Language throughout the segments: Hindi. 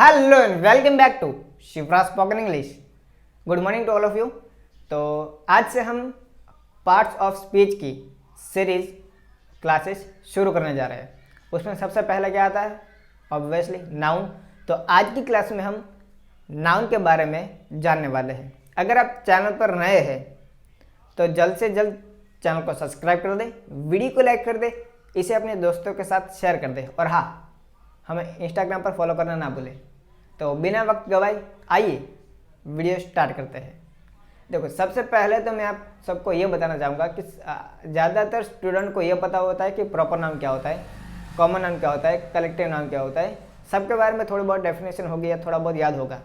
Hello and welcome back to Shivraj spoken English. Good morning to all of you. तो आज से हम पार्ट्स ऑफ स्पीच की सीरीज क्लासेस शुरू करने जा रहे हैं। उसमें सबसे पहले क्या आता है? Obviously noun. तो आज की क्लास में हम नाउन के बारे में जानने वाले हैं। अगर आप चैनल पर नए हैं तो जल्द से जल्द चैनल को सब्सक्राइब कर दें, वीडियो को लाइक कर दें, इसे अपने दोस्तों के साथ शेयर कर दें और हाँ, हमें इंस्टाग्राम पर फॉलो करना ना भूलें। तो बिना वक्त गवाए आइए वीडियो स्टार्ट करते हैं। देखो, सबसे पहले तो मैं आप सबको ये बताना चाहूँगा कि ज़्यादातर स्टूडेंट को ये पता होता है कि प्रॉपर नाउन क्या होता है, कॉमन नाउन क्या होता है, कलेक्टिव नाउन क्या होता है। सबके बारे में थोड़ी बहुत डेफिनेशन होगी या थोड़ा बहुत याद होगा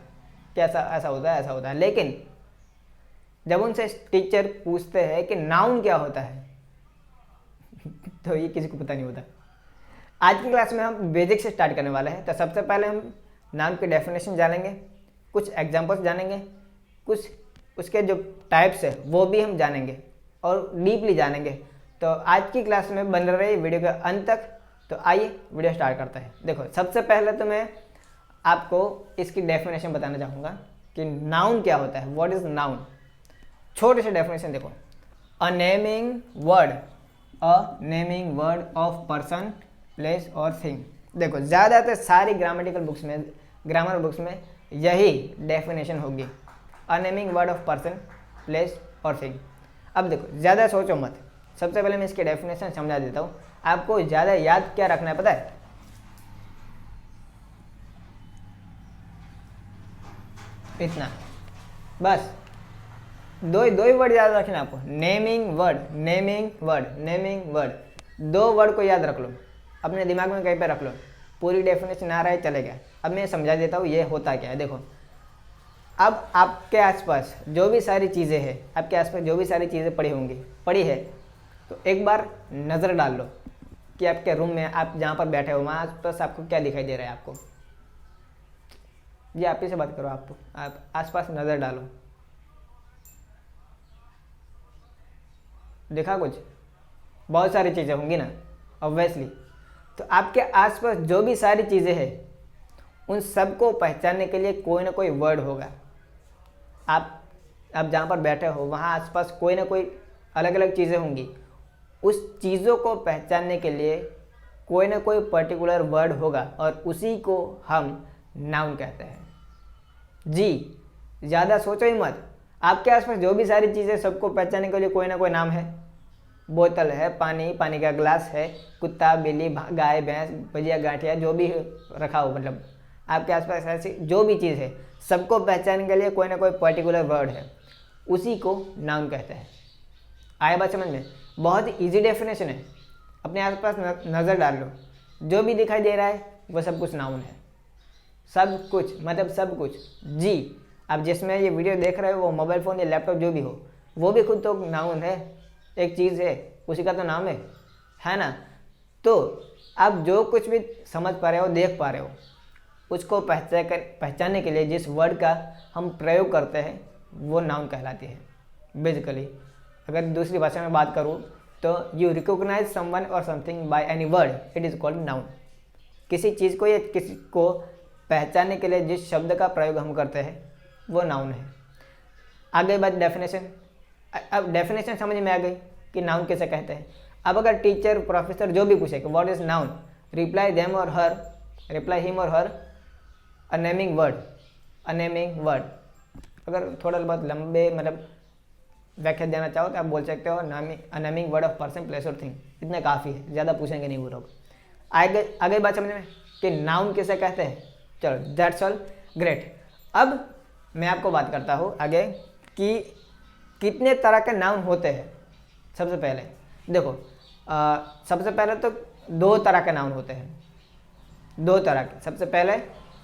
कि ऐसा होता है, ऐसा होता है। लेकिन जब उनसे टीचर पूछते हैं कि नाउन क्या होता है तो ये किसी को पता नहीं होता। आज की क्लास में हम बेसिक से स्टार्ट करने वाले हैं। तो सबसे पहले हम नाउन की डेफिनेशन जानेंगे, कुछ एग्जांपल्स जानेंगे, कुछ उसके जो टाइप्स है वो भी हम जानेंगे और डीपली जानेंगे। तो आज की क्लास में बन रही वीडियो के अंत तक। तो आइए वीडियो स्टार्ट करते हैं। देखो, सबसे पहले तो मैं आपको इसकी डेफिनेशन बताना चाहूँगा कि नाउन क्या होता है। What is noun? छोटे से डेफिनेशन देखो। अ naming word of person, place और थिंग। देखो, ज़्यादातर सारी ग्रामर बुक्स में यही डेफिनेशन होगी, अ naming word of person, place और थिंग। अब देखो, ज़्यादा सोचो मत। सबसे पहले मैं इसकी डेफिनेशन समझा देता हूँ। आपको ज़्यादा याद क्या रखना है पता है? इतना बस, दो ही वर्ड याद रखना है आपको। नेमिंग वर्ड, दो वर्ड को याद रख लो, अपने दिमाग में कहीं पे रख लो। पूरी डेफिनेशन आ रहा है चलेगा। अब मैं समझा देता हूँ ये होता क्या है। देखो, अब आपके आसपास जो भी सारी चीज़ें हैं, आपके आसपास जो भी सारी चीज़ें पड़ी है, तो एक बार नज़र डाल लो कि आपके रूम में आप जहाँ पर बैठे हो वहाँ आसपास आपको क्या दिखाई दे रहा है। आपको ये आप ही से बात करो, आप आसपास नज़र डालो, देखा कुछ? बहुत सारी चीज़ें होंगी ना, ऑब्वियसली। तो आपके आसपास जो भी सारी चीज़ें हैं उन सबको पहचानने के लिए कोई ना कोई वर्ड होगा। आप जहाँ पर बैठे हो वहाँ आसपास कोई ना कोई अलग अलग चीज़ें होंगी। उस चीज़ों को पहचानने के लिए कोई ना कोई पर्टिकुलर वर्ड होगा और उसी को हम नाउन कहते हैं। जी, ज़्यादा सोचो ही मत। आपके आसपास जो भी सारी चीज़ें, सबको पहचानने के लिए कोई ना कोई नाम है। बोतल है, पानी का गिलास है, कुत्ता, बिल्ली, गाय, भैंस, भजिया, गांठिया, जो भी रखा हो, मतलब आपके आसपास ऐसी जो भी चीज़ है, सबको पहचानने के लिए कोई ना कोई पर्टिकुलर वर्ड है, उसी को नाउन कहते हैं। आया बात समझ में? बहुत ही ईजी डेफिनेशन है। अपने आसपास नज़र डाल लो, जो भी दिखाई दे रहा है वो सब कुछ नाउन है। सब कुछ मतलब सब कुछ। जी, आप जिसमें ये वीडियो देख रहे हो, वो मोबाइल फ़ोन या लैपटॉप जो भी हो, वो भी खुद तो नाउन है, एक चीज़ है, उसी का तो नाम है ना? तो आप जो कुछ भी समझ पा रहे हो, देख पा रहे हो, उसको पहचानने के लिए जिस वर्ड का हम प्रयोग करते हैं वो नाउन कहलाती है। बेसिकली अगर दूसरी भाषा में बात करूँ तो यू रिकॉग्नाइज समवन और something by any word, it is called noun. किसी चीज़ को या किसी को पहचानने के लिए जिस शब्द का प्रयोग हम करते हैं वो नाउन है। आगे बात डेफिनेशन। अब डेफिनेशन समझ में आ गई कि नाउन कैसे कहते हैं। अब अगर टीचर, प्रोफेसर जो भी पूछे कि what is noun, reply him और हर अ नेमिंग वर्ड। अगर थोड़ा बहुत लंबे मतलब व्याख्या देना चाहो तो आप बोल सकते हो अ naming word of person, place और थिंग। इतना काफ़ी है, ज़्यादा पूछेंगे नहीं वो लोग। आगे बात समझ में कि नाउन कैसे कहते हैं। चलो, दैट्स ऑल, ग्रेट। अब मैं आपको बात करता हूँ आगे कि कितने तरह के नाउन होते हैं। सबसे पहले देखो, सबसे पहले तो दो तरह के नाउन होते हैं। सबसे पहले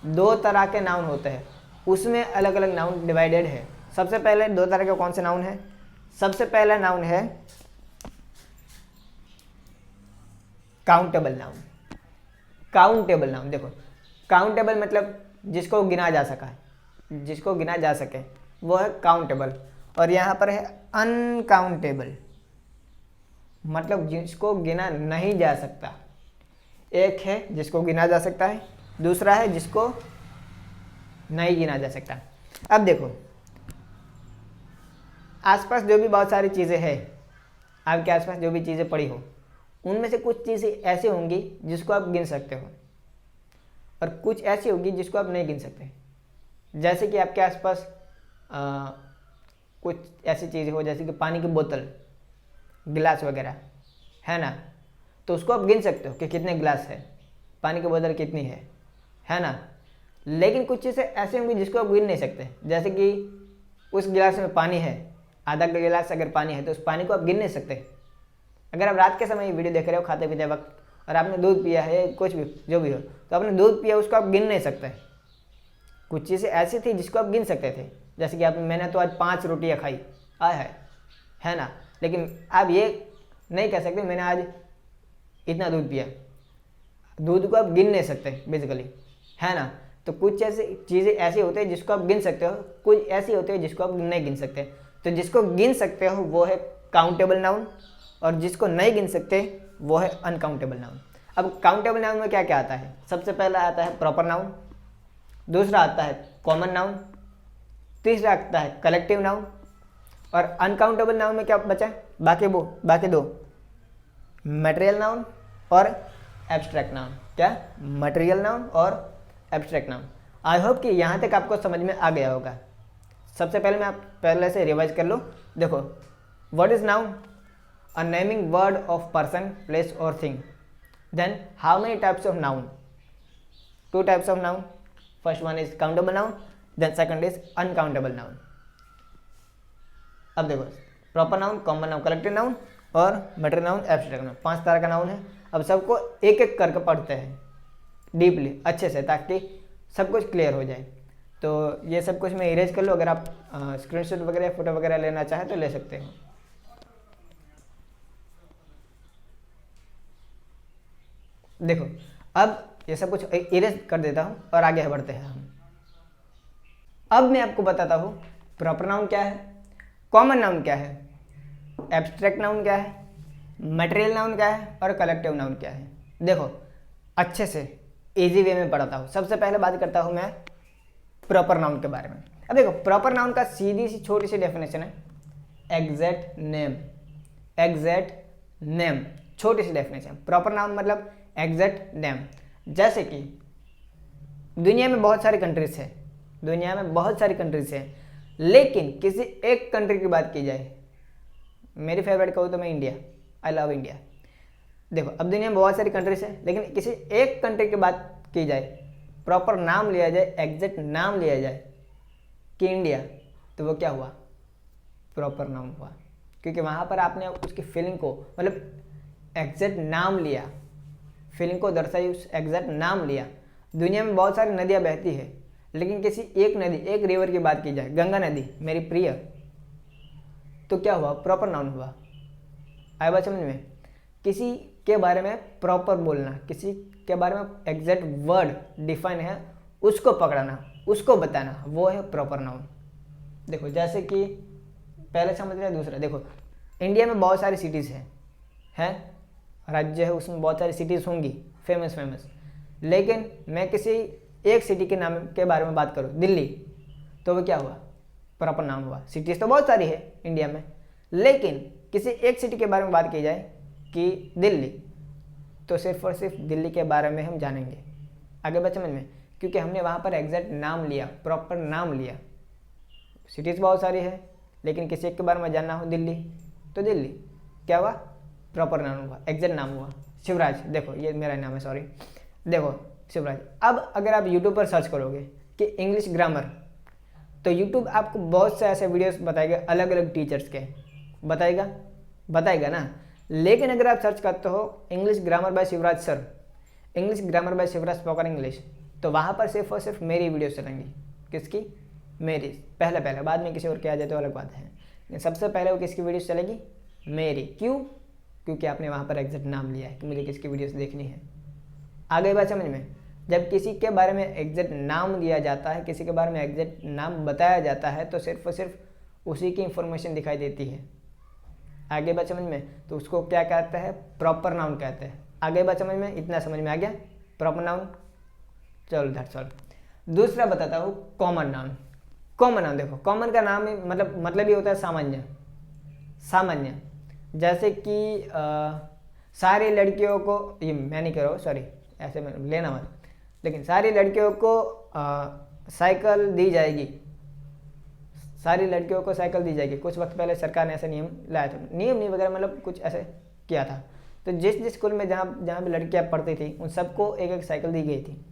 दो तरह के नाउन होते हैं, उसमें अलग अलग नाउन डिवाइडेड है। सबसे पहले दो तरह के कौन से नाउन है? सबसे पहला नाउन है काउंटेबल नाउन। देखो, काउंटेबल मतलब जिसको गिना जा सके वो है काउंटेबल। और यहाँ पर है अनकाउंटेबल, मतलब जिसको गिना नहीं जा सकता। एक है जिसको गिना जा सकता है, दूसरा है जिसको नहीं गिना जा सकता। अब देखो, आसपास जो भी बहुत सारी चीज़ें हैं, आपके आसपास जो भी चीज़ें पड़ी हो, उनमें से कुछ चीज़ें ऐसी होंगी जिसको आप गिन सकते हो और कुछ ऐसी होगी जिसको आप नहीं गिन सकते। जैसे कि आपके आसपास कुछ ऐसी चीज़ें हो जैसे कि पानी की बोतल, गिलास वगैरह, है ना, तो उसको आप गिन सकते हो कि कितने गिलास है, पानी की बोतल कितनी है ना। लेकिन कुछ चीज़ें ऐसी होंगी जिसको आप गिन नहीं सकते, जैसे कि उस गिलास में पानी है, आधा गिलास अगर पानी है तो उस पानी को आप गिन नहीं सकते। अगर आप रात के समय वीडियो देख रहे हो खाते पीते वक्त और आपने दूध पिया है, कुछ भी जो भी हो, तो आपने दूध पिया, उसको आप गिन नहीं सकते। कुछ चीज़ें ऐसी थी जिसको आप गिन सकते थे, जैसे कि मैंने तो आज 5 रोटियाँ खाई, है ना, लेकिन आप ये नहीं कह सकते मैंने आज इतना दूध पिया। दूध को आप गिन नहीं सकते बेसिकली, है ना। तो कुछ ऐसी चीज़ें ऐसी होती है जिसको आप गिन सकते हो, कुछ ऐसी होती है जिसको आप नहीं गिन सकते। तो जिसको गिन सकते हो वो है काउंटेबल नाउन, और जिसको नहीं गिन सकते वो है अनकाउंटेबल नाउन। अब काउंटेबल नाउन में क्या क्या आता है? सबसे पहला आता है प्रॉपर नाउन, दूसरा आता है कॉमन नाउन, तीसरा आता है कलेक्टिव नाउन, और अनकाउंटेबल नाउन में क्या बचा? बाकी दो, मटेरियल नाउन और एब्स्ट्रैक्ट नाउन। क्या? मटेरियल नाउन और एब्स्ट्रैक्ट नाउन। आई होप कि यहाँ तक आपको समझ में आ गया होगा। सबसे पहले मैं आप पहले से रिवाइज कर लो। देखो, what is noun? A naming word of person, place और thing. Then how many types of noun? 2 types of noun. First one is countable noun, then second is uncountable noun. अब देखो, proper noun, common noun, collective noun और मटेरियल नाउन, एब्स्ट्रैक्ट नाउन, 5 तरह का नाउन है। अब सबको एक एक करके पढ़ते हैं डीपली, अच्छे से, ताकि सब कुछ क्लियर हो जाए। तो ये सब कुछ मैं इरेज कर लूँ, अगर आप स्क्रीनशॉट वगैरह फोटो वगैरह लेना चाहें तो ले सकते हो। देखो, अब ये सब कुछ इरेज कर देता हूँ और आगे बढ़ते हैं हम। अब मैं आपको बताता हूँ प्रॉपर नाउन क्या है, कॉमन नाउन क्या है, एब्स्ट्रैक्ट नाउन क्या है, मटेरियल नाउन क्या है और कलेक्टिव नाउन क्या है। देखो, अच्छे से इजी वे में पढ़ाता हूँ। सबसे पहले बात करता हूँ मैं प्रॉपर नाउन के बारे में। अब देखो, प्रॉपर नाउन का सीधी सी छोटी सी डेफिनेशन है एग्जैक्ट नेम। एग्जैक्ट नेम, छोटी सी डेफिनेशन। प्रॉपर नाउन मतलब एग्जैक्ट नेम। जैसे कि दुनिया में बहुत सारी कंट्रीज है, लेकिन किसी एक कंट्री की बात की जाए, मेरी फेवरेट कहूँ तो मैं इंडिया, आई लव इंडिया। देखो, अब दुनिया में बहुत सारी कंट्रीज है, लेकिन किसी एक कंट्री की बात की जाए, प्रॉपर नाम लिया जाए, एग्जैक्ट नाम लिया जाए कि इंडिया, तो वो क्या हुआ? प्रॉपर नाउन हुआ। क्योंकि वहाँ पर आपने उसकी फीलिंग को, मतलब एग्जैक्ट नाम लिया, फीलिंग को दर्शाई, उस एग्जैक्ट नाम लिया। दुनिया में बहुत सारी नदियाँ बहती है, लेकिन किसी एक नदी, एक रिवर की बात की जाए, गंगा नदी मेरी प्रिय, तो क्या हुआ? प्रॉपर नाउन हुआ। आया बात समझ में? किसी के बारे में प्रॉपर बोलना, किसी के बारे में एग्जैक्ट वर्ड डिफाइन है, उसको पकड़ना, उसको बताना, वो है प्रॉपर नाउन। देखो, जैसे कि पहले समझ रहे हैं, दूसरा देखो, इंडिया में बहुत सारी सिटीज़ हैं, राज्य है, उसमें बहुत सारी सिटीज़ होंगी फेमस, लेकिन मैं किसी एक सिटी के नाम के बारे में बात करूँ, दिल्ली, तो वो क्या हुआ? प्रॉपर नाउन हुआ। सिटीज़ तो बहुत सारी है इंडिया में, लेकिन किसी एक सिटी के बारे में बात की जाए कि दिल्ली, तो सिर्फ और सिर्फ दिल्ली के बारे में हम जानेंगे। आगे बात समझ में? क्योंकि हमने वहाँ पर एग्जैक्ट नाम लिया, प्रॉपर नाम लिया। सिटीज़ बहुत सारी है, लेकिन किसी एक के बारे में जानना हो दिल्ली, तो दिल्ली क्या हुआ? प्रॉपर नाम हुआ, एग्जैक्ट नाम हुआ। शिवराज, देखो ये मेरा नाम है, सॉरी, देखो शिवराज। अब अगर आप यूट्यूब पर सर्च करोगे कि इंग्लिश ग्रामर, तो यूट्यूब आपको बहुत से ऐसे वीडियोस बताएगा, अलग अलग टीचर्स के बताएगा ना। लेकिन अगर आप सर्च करते हो English grammar bye Shivraj sir, English grammar bye Shivraj spoken English, तो वहाँ पर सिर्फ और सिर्फ मेरी वीडियो चलेंगी। किसकी? मेरी। पहले बाद में किसी और के आ जाए तो अलग बात है, सबसे पहले वो किसकी वीडियोस चलेगी? मेरी। क्यों? क्योंकि आपने वहाँ पर एग्जैक्ट नाम लिया है कि मुझे किसकी वीडियोस देखनी है। आ गई बात समझ में? जब किसी के बारे में एग्जैक्ट नाम लिया जाता है, किसी के बारे में एग्जैक्ट नाम बताया जाता है, तो सिर्फ और सिर्फ उसी की इंफॉर्मेशन दिखाई देती है। आगे बात समझ में? तो उसको क्या कहते हैं? प्रॉपर नाउन कहते हैं। आगे बात समझ में? इतना समझ में आ गया? Proper noun. चलो दैट्स ऑल। दूसरा बताता हूँ कॉमन नाउन। कॉमन नाउन देखो, कॉमन का नाम मतलब ये होता है सामान्य। सामान्य जैसे कि सारी लड़कियों को, ये मैं नहीं कह रहा हूँ, सॉरी ऐसे में लेना मत, लेकिन सारी लड़कियों को साइकिल दी जाएगी। सारी लड़कियों को साइकिल दी जाएगी। कुछ वक्त पहले सरकार ने ऐसा नियम लाया था, नियम नहीं वगैरह, मतलब कुछ ऐसे किया था। तो जिस स्कूल में जहाँ भी लड़कियाँ पढ़ती थी उन सबको एक एक साइकिल दी गई थी।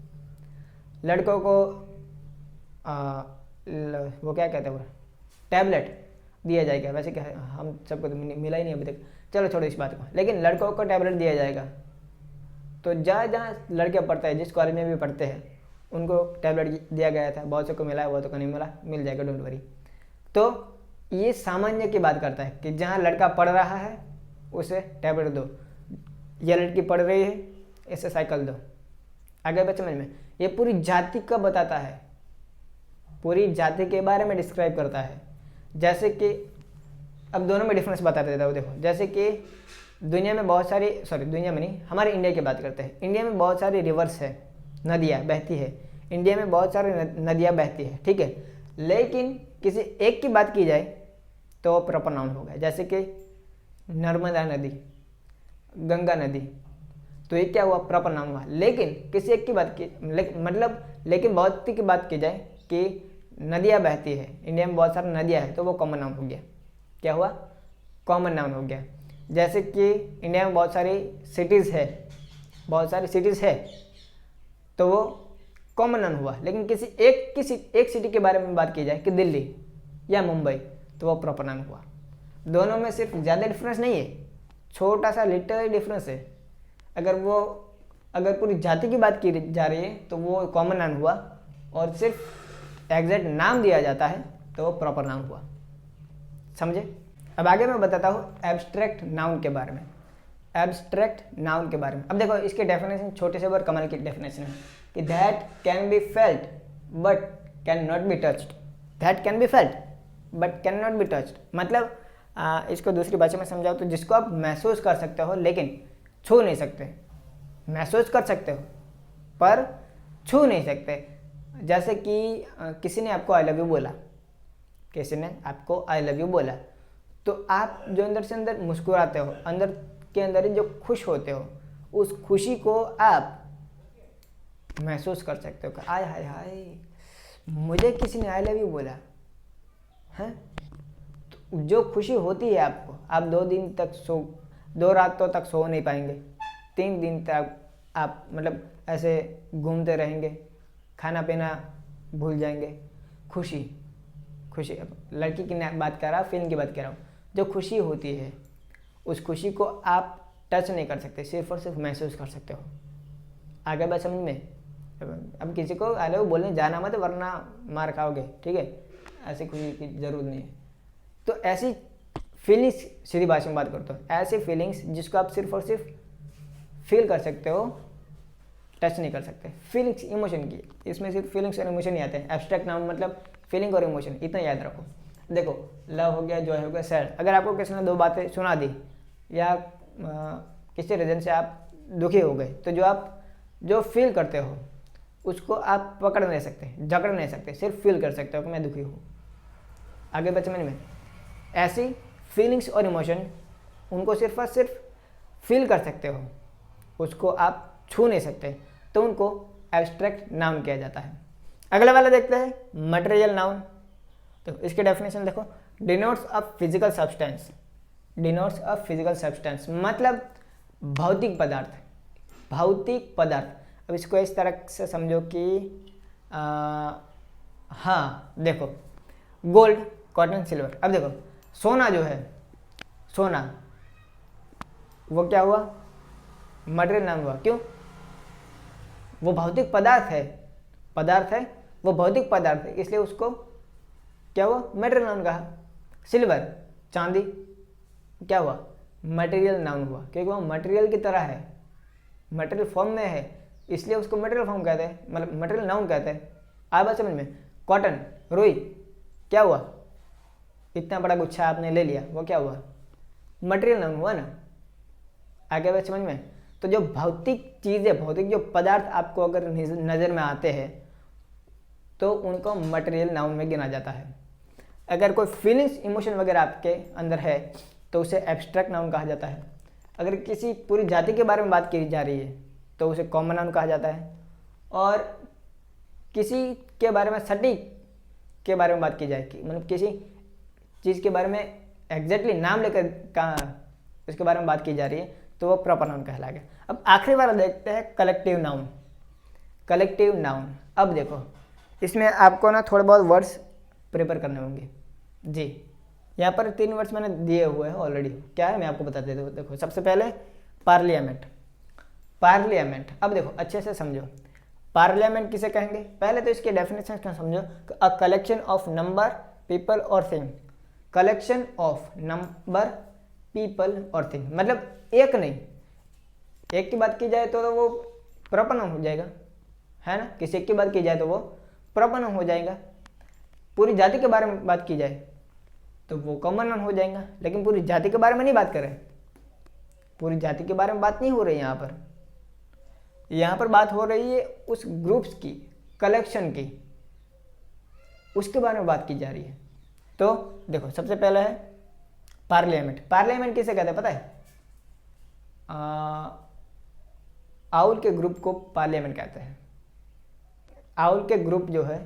लड़कों को वो क्या कहते हैं, वो टैबलेट दिया जाएगा। वैसे क्या है, हम सबको तो मिला ही नहीं अभी तक, चलो छोड़ो इस बात को, लेकिन लड़कों को टैबलेट दिया जाएगा। तो जहाँ जहाँ लड़कियाँ पढ़ते हैं, जिस कॉलेज में भी पढ़ते हैं, उनको टैबलेट दिया गया था। बहुत से को मिला है, बहुत को नहीं मिला, मिल जाएगा, डोंट वरी। तो ये सामान्य की बात करता है कि जहाँ लड़का पढ़ रहा है उसे टैबलेट दो, या लड़की पढ़ रही है इसे साइकिल दो। आगे बच्चे समझ में, ये पूरी जाति का बताता है, पूरी जाति के बारे में डिस्क्राइब करता है। जैसे कि अब दोनों में डिफरेंस बता देता हूँ। देखो, जैसे कि दुनिया में बहुत सारी, सॉरी दुनिया में नहीं, हमारे इंडिया की बात करते हैं। इंडिया में बहुत सारी रिवर्स है, नदियाँ बहती है। इंडिया में बहुत सारी नदियाँ बहती है, ठीक है। लेकिन किसी एक की बात की जाए तो वो प्रॉपर नाउन होगा। जैसे कि नर्मदा नदी, गंगा नदी, तो ये क्या हुआ, प्रॉपर नाउन हुआ। लेकिन किसी एक की बात की लेकिन बहुत की बात की जाए कि नदियाँ बहती है, इंडिया में बहुत सारी नदियाँ हैं, तो वो कॉमन नाउन हो गया। क्या हुआ, कॉमन नाउन हो गया। जैसे कि इंडिया में बहुत सारी सिटीज़ है, बहुत सारी सिटीज़ है, तो वो कॉमन नाउन हुआ। लेकिन किसी एक सिटी के बारे में बात की जाए कि दिल्ली या मुंबई, तो वो प्रॉपर नाउन हुआ। दोनों में सिर्फ ज़्यादा डिफरेंस नहीं है, छोटा सा लिटिल डिफरेंस है। अगर पूरी जाति की बात की जा रही है तो वो कॉमन नाउन हुआ, और सिर्फ एग्जैक्ट नाम दिया जाता है तो वो प्रॉपर नाउन हुआ। समझे? अब आगे मैं बताता हूँ एब्स्ट्रैक्ट नाउन के बारे में। एब्स्ट्रैक्ट नाउन के बारे में अब देखो, इसके डेफिनेशन छोटे से और कमाल की डेफिनेशन है कि that can be felt but can not be touched. That can be felt but can not be touched मतलब इसको दूसरी भाषा में समझाओ तो जिसको आप महसूस कर सकते हो लेकिन छू नहीं सकते। महसूस कर सकते हो पर छू नहीं सकते। जैसे कि किसी ने आपको आई लव यू बोला, किसी ने आपको आई लव यू बोला, तो आप जो अंदर से अंदर मुस्कुराते हो, अंदर के अंदर ही जो खुश होते हो, उस खुशी को आप महसूस कर सकते हो कि आय हाय हाय मुझे किसी ने आई लव यू बोला है। तो जो खुशी होती है आपको, आप 2 रातों तक सो नहीं पाएंगे, 3 दिन तक आप मतलब ऐसे घूमते रहेंगे, खाना पीना भूल जाएंगे। खुशी अब लड़की की बात कर रहा हूँ, फीलिंग की बात कर रहा हूँ। जो खुशी होती है उस खुशी को आप टच नहीं कर सकते, सिर्फ और सिर्फ महसूस कर सकते हो। आगे बात समझ में? अब किसी को आई लव यू बोलने जाना मत वरना मार खाओगे, ठीक है। ऐसी खुशी की जरूरत नहीं है। तो ऐसी फीलिंग्स, सीधी भाषा में बात करता हूँ, ऐसी फीलिंग्स जिसको आप सिर्फ और सिर्फ फील कर सकते हो, टच नहीं कर सकते। फीलिंग्स इमोशन की, इसमें सिर्फ फीलिंग्स और इमोशन ही आते हैं। एब्स्ट्रैक्ट नाउन मतलब फीलिंग और इमोशन, इतना याद रखो। देखो, लव हो गया, जॉय हो गया, सैड। अगर आपको किसी ने 2 बातें सुना दी या किसी रीजन से आप दुखी हो गए, तो जो फील करते हो उसको आप पकड़ नहीं सकते, जकड़ नहीं सकते, सिर्फ फील कर सकते हो कि मैं दुखी हूँ। आगे बात समझ में? ऐसी फीलिंग्स और इमोशन उनको सिर्फ और सिर्फ फील कर सकते हो, उसको आप छू नहीं सकते, तो उनको एब्स्ट्रैक्ट नाउन किया जाता है। अगला वाला देखते हैं मटेरियल नाउन। तो इसके डेफिनेशन देखो, denotes a physical substance. Denotes a physical substance मतलब भौतिक पदार्थ। भौतिक पदार्थ। अब इसको इस तरह से समझो कि हाँ देखो, गोल्ड, कॉटन, सिल्वर। अब देखो, सोना जो है, सोना वो क्या हुआ, मटेरियल नाउन हुआ। क्यों? वो भौतिक पदार्थ है, वो भौतिक पदार्थ है, इसलिए उसको क्या हुआ, मटेरियल नाउन कहा। सिल्वर, चांदी, क्या हुआ, मटेरियल नाउन हुआ, क्योंकि वो मटेरियल की तरह है, मटेरियल फॉर्म में है, इसलिए उसको मटेरियल फॉर्म कहते हैं, मतलब मटेरियल नाउन कहते हैं। आया बात समझ में? कॉटन, रुई, क्या हुआ, इतना बड़ा गुच्छा आपने ले लिया, वो क्या हुआ, मटेरियल नाउन हुआ ना। आगे बात समझ में? तो जो भौतिक चीज़ें, भौतिक जो पदार्थ आपको अगर नज़र में आते हैं, तो उनको मटेरियल नाउन में गिना जाता है। अगर कोई फीलिंग्स इमोशन वगैरह आपके अंदर है तो उसे एब्स्ट्रैक्ट नाउन कहा जाता है। अगर किसी पूरी जाति के बारे में बात की जा रही है तो उसे कॉमन नाउन कहा जाता है। और किसी के बारे में सटीक के बारे में बात की जाए कि मतलब किसी चीज़ के बारे में एग्जैक्टली नाम लेकर उसके बारे में बात की जा रही है तो वो प्रॉपर नाउन कहलाएगा। अब आखिरी वाला देखते हैं कलेक्टिव नाउन। कलेक्टिव नाउन, अब देखो इसमें आपको ना थोड़े बहुत वर्ड्स प्रिपेयर करने होंगे जी। यहाँ पर 3 वर्ड्स मैंने दिए हुए हैं ऑलरेडी। क्या है मैं आपको बता देता हूँ। देखो सबसे पहले पार्लियामेंट। पार्लियामेंट, अब देखो अच्छे से समझो पार्लियामेंट किसे कहेंगे। पहले तो इसके डेफिनेशन क्या समझो, a collection of number people और thing. Collection of number people और थिंग मतलब एक नहीं, एक की बात की जाए तो वो प्रॉपर नाउन हो जाएगा, है ना। किसी एक की बात की जाए तो वो प्रॉपर नाउन हो जाएगा। पूरी जाति के बारे में बात की जाए तो वो कॉमन नाउन हो जाएगा। लेकिन पूरी जाति के बारे में नहीं बात कर रहे, पूरी जाति के बारे में बात नहीं हो रही यहाँ पर। यहाँ पर बात हो रही है उस ग्रुप्स की, कलेक्शन की, उसके बारे में बात की जा रही है। तो देखो सबसे पहला है पार्लियामेंट। पार्लियामेंट किसे कहते हैं पता है? आउल के ग्रुप को पार्लियामेंट कहते हैं। आउल के ग्रुप जो है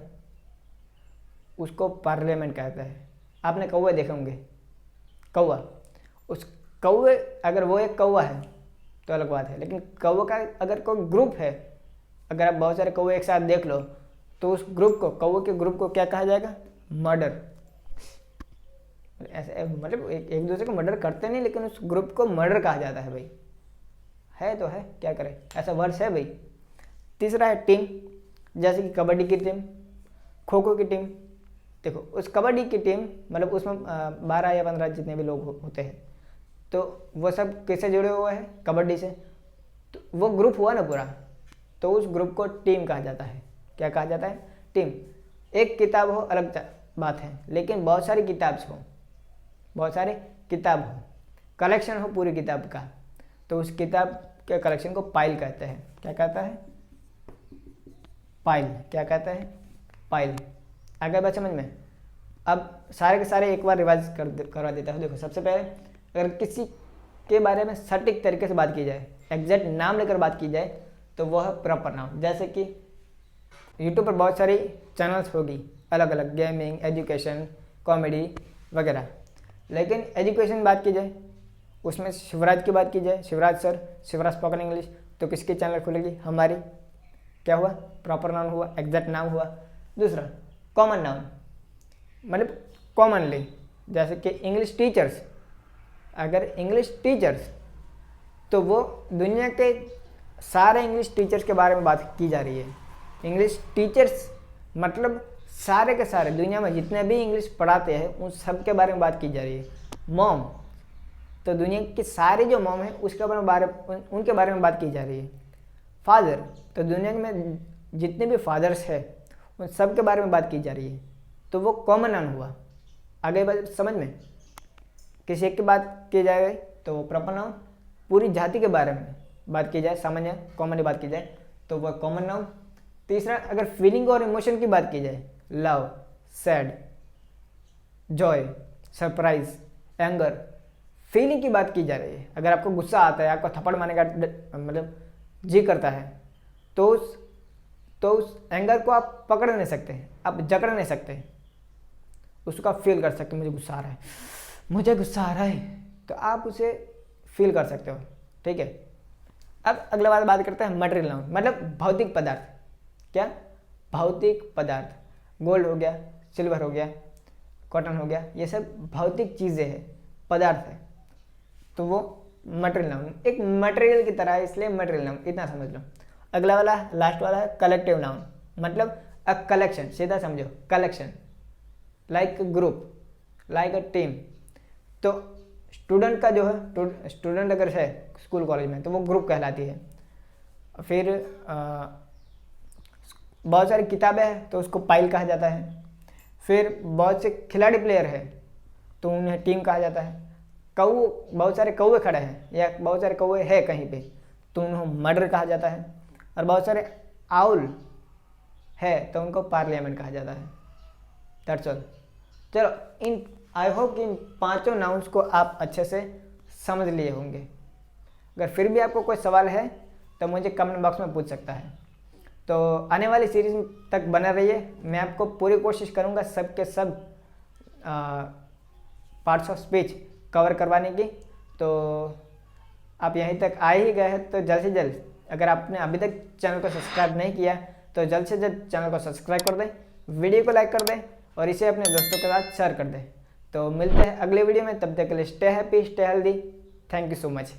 उसको पार्लियामेंट कहते हैं। आपने कौवे देखे होंगे, कौवा, उस कौवे अगर वो एक कौवा है तो अलग बात है, लेकिन कौवे का अगर कोई ग्रुप है, अगर आप बहुत सारे कौवे एक साथ देख लो तो उस ग्रुप को, कौवे के ग्रुप को क्या कहा जाएगा? मर्डर। ऐसे मतलब एक दूसरे को मर्डर करते नहीं, लेकिन उस ग्रुप को मर्डर कहा जाता है भाई। है तो है, क्या करें, ऐसा वर्ड्स है भाई। तीसरा है टीम, जैसे कि कबड्डी की टीम, खो खो की टीम। देखो उस कबड्डी की टीम मतलब उसमें 12 या 15 जितने भी लोग होते हैं तो वो सब किससे जुड़े हुए हैं? कबड्डी से। तो वो ग्रुप हुआ ना पूरा, तो उस ग्रुप को टीम कहा जाता है। क्या कहा जाता है? टीम। एक किताब हो अलग बात है, लेकिन बहुत सारी किताब हो, बहुत सारे किताब हो, कलेक्शन हो पूरी किताब का, तो उस किताब के कलेक्शन को पाइल कहते हैं। क्या कहता है? पाइल। क्या कहता है? पाइल। आगे बात समझ में। अब सारे के सारे एक बार रिवाइज करवा देता हूँ। देखो सबसे पहले अगर किसी के बारे में सटीक तरीके से बात की जाए, एग्जैक्ट नाम लेकर बात की जाए, तो वह है प्रॉपर नाउन। जैसे कि यूट्यूब पर बहुत सारी चैनल्स होगी अलग अलग, गेमिंग, एजुकेशन, कॉमेडी वगैरह, लेकिन एजुकेशन बात की जाए उसमें शिवराज की बात की जाए, Shivraj sir, Shivraj spoken English, तो किसकी चैनल खुलेगी? हमारी। क्या हुआ? प्रॉपर नाउन हुआ, एग्जैक्ट नाम हुआ। दूसरा कॉमन नाउन, मतलब कॉमनली, जैसे कि इंग्लिश टीचर्स। अगर इंग्लिश टीचर्स, तो वो दुनिया के सारे इंग्लिश टीचर्स के बारे में बात की जा रही है। इंग्लिश टीचर्स मतलब सारे के सारे दुनिया में जितने भी इंग्लिश पढ़ाते हैं उन सब के बारे में बात की जा रही है। मॉम, तो दुनिया की सारी जो मॉम है उसके उनके बारे में बात की जा रही है। फादर, तो दुनिया में जितने भी फादर्स हैं उन सब के बारे में बात की जा रही है, तो वो कॉमन नाउन हुआ। आगे बात समझ में। किसी एक की बात की जाए तो वो प्रॉपर नाउन। पूरी जाति के बारे में बात की जाए, सामान्य कॉमनली बात की जाए, तो वह कॉमन नाउन। तीसरा अगर फीलिंग और इमोशन की बात की जाए, love, sad, Joy, surprise, anger, feeling की बात की जा रही है। अगर आपको गुस्सा आता है, आपको थप्पड़ मारने का मतलब जी करता है, तो उस एंगर को आप पकड़ नहीं सकते, आप जकड़ नहीं सकते, उसका फील कर सकते। मुझे गुस्सा आ रहा है, मुझे गुस्सा आ रहा है, तो आप उसे फील कर सकते हो। ठीक है। अब अगला बात करते हैं मटेरियल नाउन, मतलब भौतिक पदार्थ। क्या? भौतिक पदार्थ। गोल्ड हो गया, सिल्वर हो गया, कॉटन हो गया, ये सब भौतिक चीज़ें हैं, पदार्थ है, तो वो मटेरियल नाउन। एक मटेरियल की तरह है, इसलिए मटेरियल नाउन, इतना समझ लो। अगला वाला, लास्ट वाला है कलेक्टिव नाउन, मतलब अ कलेक्शन, सीधा समझो, collection, like group, like a team. तो स्टूडेंट का जो है, स्टूडेंट अगर है स्कूल कॉलेज में तो वो ग्रुप कहलाती है। फिर बहुत सारी किताबें हैं तो उसको पाइल कहा जाता है। फिर बहुत से खिलाड़ी प्लेयर है तो उन्हें टीम कहा जाता है। बहुत सारे कौवे खड़े हैं या बहुत सारे कौवे हैं कहीं पे तो उन्हें मर्डर कहा जाता है। और बहुत सारे आउल है तो उनको पार्लियामेंट कहा जाता है। That's all. चलो, इन आई होप कि इन 5 नाउन्स को आप अच्छे से समझ लिए होंगे। अगर फिर भी आपको कोई सवाल है तो मुझे कमेंट बॉक्स में पूछ सकता है। तो आने वाली सीरीज तक बने रहिए, मैं आपको पूरी कोशिश करूँगा सब के सब पार्ट्स ऑफ स्पीच कवर करवाने की। तो आप यहीं तक आ ही गए हैं तो जल्द से जल्द, अगर आपने अभी तक चैनल को सब्सक्राइब नहीं किया तो जल्द से जल्द चैनल को सब्सक्राइब कर दें, वीडियो को लाइक कर दें और इसे अपने दोस्तों के साथ शेयर कर दें। तो मिलते हैं अगले वीडियो में, तब तक के लिए stay happy, stay healthy. Thank you so much.